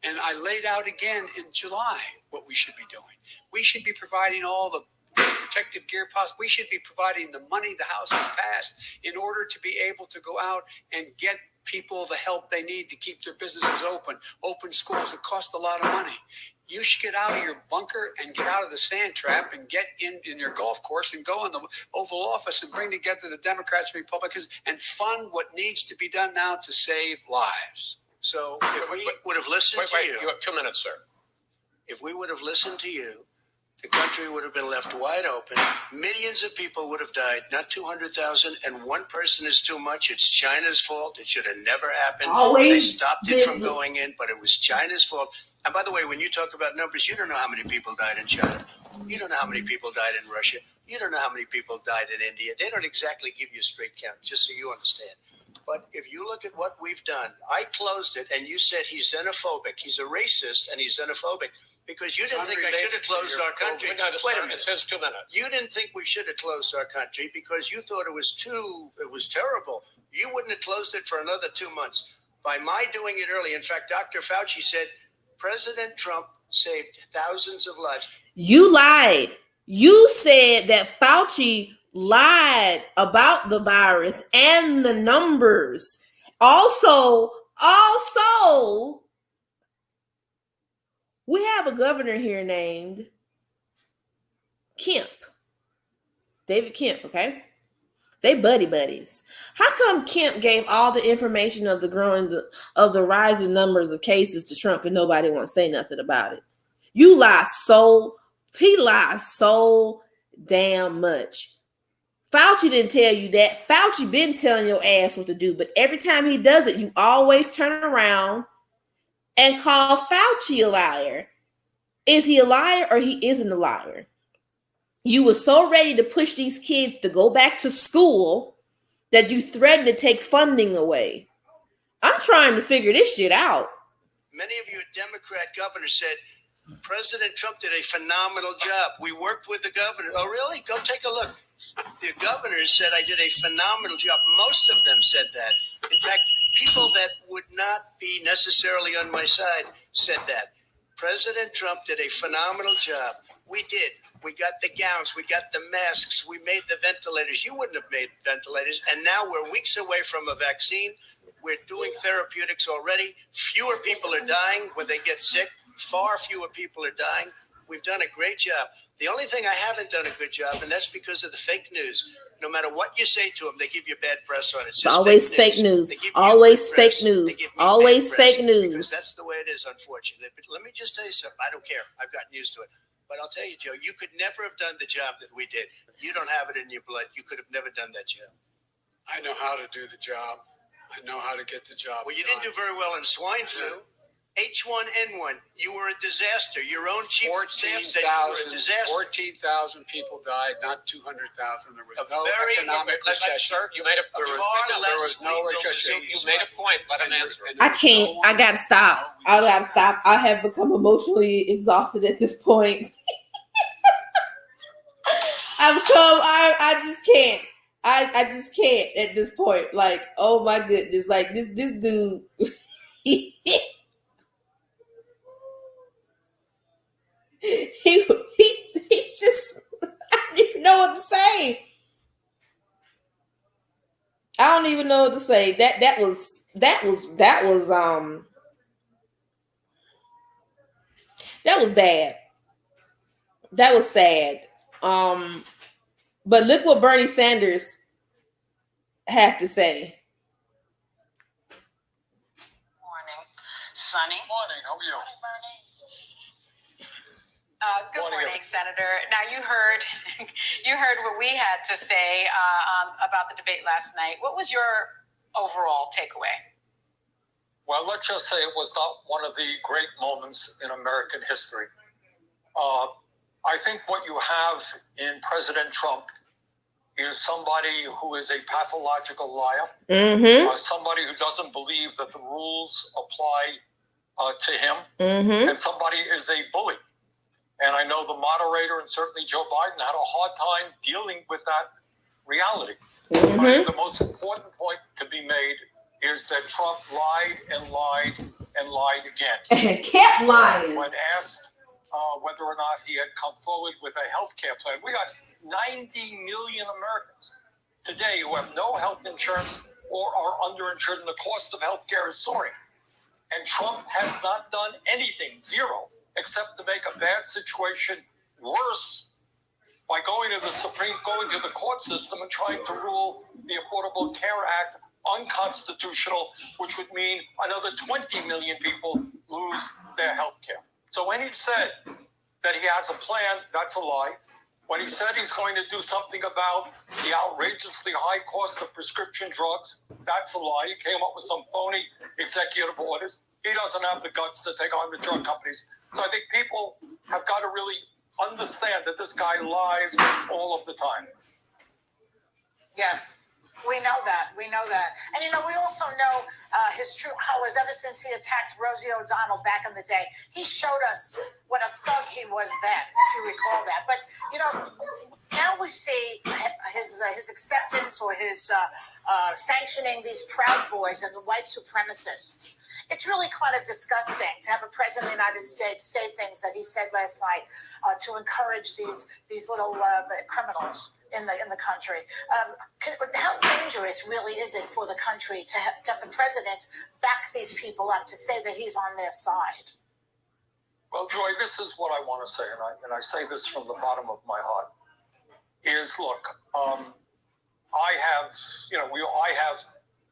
And I laid out again in July what we should be doing. We should be providing all the protective gear possible. We should be providing the money the House has passed in order to be able to go out and get people the help they need to keep their businesses open schools that cost a lot of money. You should get out of your bunker and get out of the sand trap and get in your golf course and go in the Oval Office and bring together the Democrats and Republicans and fund what needs to be done now to save lives. So if we would have listened to you. You have 2 minutes, sir. If we would have listened to you, the country would have been left wide open. Millions of people would have died, not 200,000. And one person is too much. It's China's fault. It should have never happened. They stopped it from going in, but it was China's fault. And by the way, when you talk about numbers, you don't know how many people died in China. You don't know how many people died in Russia. You don't know how many people died in India. They don't exactly give you a straight count, just so you understand. But if you look at what we've done, I closed it, and you said he's xenophobic. He's a racist, and he's xenophobic. Because you didn't think I should have closed our country. Wait a minute. It says 2 minutes. You didn't think we should have closed our country because you thought it was terrible. You wouldn't have closed it for another 2 months. By my doing it early, in fact, Dr. Fauci said President Trump saved thousands of lives. You lied. You said that Fauci lied about the virus and the numbers. Also, we have a governor here named Kemp. David Kemp, okay? They buddies. How come Kemp gave all the information of the rising numbers of cases to Trump and nobody wants to say nothing about it? He lies so damn much. Fauci didn't tell you that. Fauci been telling your ass what to do, but every time he does it, you always turn around and call Fauci a liar. Is he a liar or he isn't a liar? You were so ready to push these kids to go back to school that you threatened to take funding away. I'm trying to figure this shit out. Many of you Democrat governors said President Trump did a phenomenal job. We worked with the governor. Oh, really? Go take a look. The governors said I did a phenomenal job. Most of them said that. In fact, people that would not be necessarily on my side said that. President Trump did a phenomenal job. We did. We got the gowns. We got the masks. We made the ventilators. You wouldn't have made ventilators. And now we're weeks away from a vaccine. We're doing therapeutics already. Fewer people are dying when they get sick. Far fewer people are dying. We've done a great job. The only thing I haven't done a good job, and that's because of the fake news. No matter what you say to them, they give you bad press on it. It's always fake news. Always fake news. Always fake news. Because that's the way it is, unfortunately. But let me just tell you something. I don't care. I've gotten used to it. But I'll tell you, Joe, you could never have done the job that we did. You don't have it in your blood. You could have never done that job. I know how to do the job. I know how to get the job Well, you didn't do very well in swine flu. H1N1, you were a disaster. Your own chief of staff said you were a disaster. 14,000 people died, not 200,000. There was no very economic recession. Sir, you made a There point. was no recession. You made a point. Let him answer. I can't. I gotta stop. I have become emotionally exhausted at this point. I just can't. I just can't at this point. Like, oh my goodness. Like this dude. He's just, I don't even know what to say. I don't even know what to say. That was bad. That was sad. But look what Bernie Sanders has to say. Morning, Sunny. Morning. How are you? Morning, Bernie. Good morning, Senator. Now you heard what we had to say about the debate last night. What was your overall takeaway? Well, let's just say it was not one of the great moments in American history. I think what you have in President Trump is somebody who is a pathological liar, somebody who doesn't believe that the rules apply to him, and somebody is a bully. And I know the moderator and certainly Joe Biden had a hard time dealing with that reality. But the most important point to be made is that Trump lied and lied and lied again. And kept lying. When asked whether or not he had come forward with a health care plan, we got 90 million Americans today who have no health insurance or are underinsured, and the cost of health care is soaring. And Trump has not done anything, zero, except to make a bad situation worse by going to the court system and trying to rule the Affordable Care Act unconstitutional, which would mean another 20 million people lose their health care. So when he said that he has a plan, that's a lie. When he said he's going to do something about the outrageously high cost of prescription drugs, that's a lie. He came up with some phony executive orders. He doesn't have the guts to take on the drug companies. So I think people have got to really understand that this guy lies all of the time. Yes. We know that. We know that. And, we also know his true colors ever since he attacked Rosie O'Donnell back in the day. He showed us what a thug he was then, if you recall that. But, now we see his acceptance or his sanctioning these Proud Boys and the white supremacists. It's really kind of disgusting to have a president of the United States say things that he said last night to encourage these little criminals in the country. How dangerous really is it for the country to have the president back these people up to say that he's on their side? Well, Joy, this is what I want to say, and I say this from the bottom of my heart. Is look, I have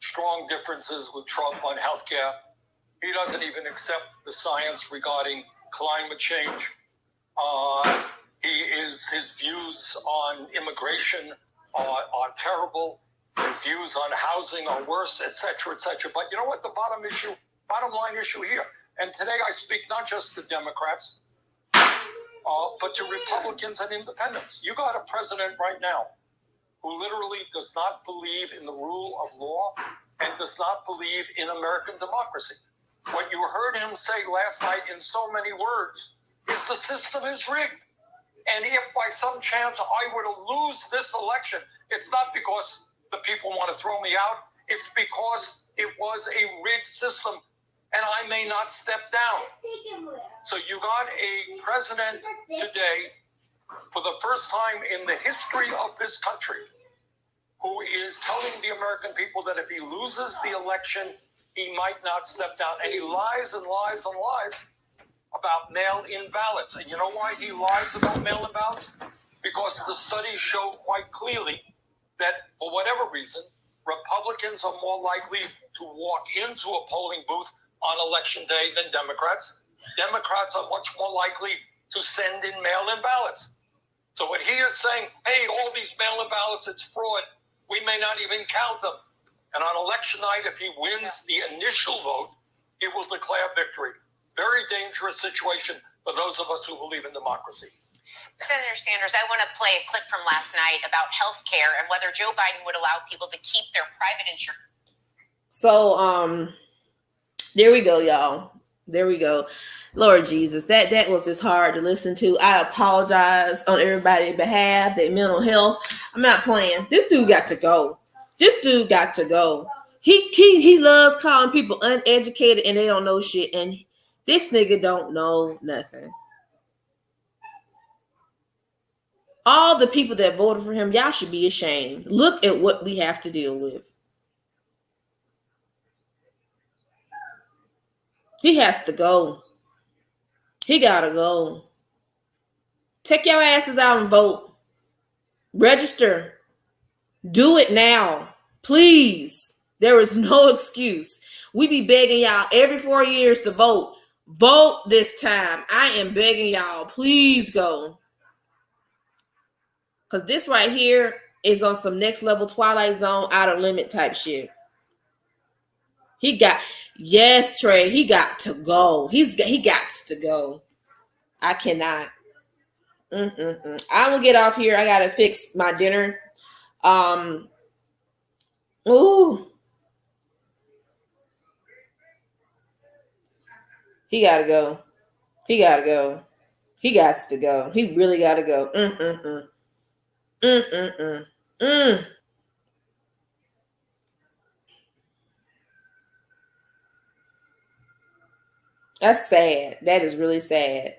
strong differences with Trump on healthcare. He doesn't even accept the science regarding climate change. His views on immigration are terrible. His views on housing are worse, et cetera, et cetera. But you know what? The bottom line issue here, and today I speak not just to Democrats, but to Republicans and independents. You got a president right now who literally does not believe in the rule of law and does not believe in American democracy. What you heard him say last night in so many words is the system is rigged. And if by some chance I were to lose this election, it's not because the people want to throw me out. It's because it was a rigged system and I may not step down. So you got a president today, for the first time in the history of this country, who is telling the American people that if he loses the election, he might not step down. And he lies and lies and lies about mail-in ballots. And you know why he lies about mail-in ballots? Because the studies show quite clearly that for whatever reason, Republicans are more likely to walk into a polling booth on election day than Democrats. Democrats are much more likely to send in mail-in ballots. So what he is saying, hey, all these mail-in ballots, it's fraud. We may not even count them. And on election night, if he wins the initial vote, he will declare victory. Very dangerous situation for those of us who believe in democracy. Senator Sanders, I want to play a clip from last night about health care and whether Joe Biden would allow people to keep their private insurance. So, there we go, y'all. There we go. Lord Jesus, that was just hard to listen to. I apologize on everybody's behalf, their mental health. I'm not playing. This dude got to go. This dude got to go. He loves calling people uneducated and they don't know shit. And this nigga don't know nothing. All the people that voted for him, y'all should be ashamed. Look at what we have to deal with. He has to go. He gotta go. Take your asses out and vote. Register. Do it now. Please. There is no excuse. We be begging y'all every 4 years to vote. Vote this time. I am begging y'all. Please go. Because this right here is on some next level Twilight Zone outer limit type shit. Yes, Trey. He got to go. He got to go. I cannot. I'm gonna get off here. I gotta fix my dinner. Ooh. He gotta go. He gotta go. He got to go. He really gotta go. That's sad. That is really sad.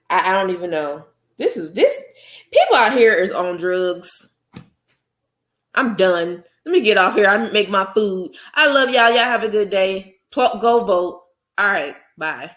I don't even know. This people out here is on drugs. I'm done. Let me get off here. I make my food. I love y'all. Y'all have a good day. Go vote. All right. Bye.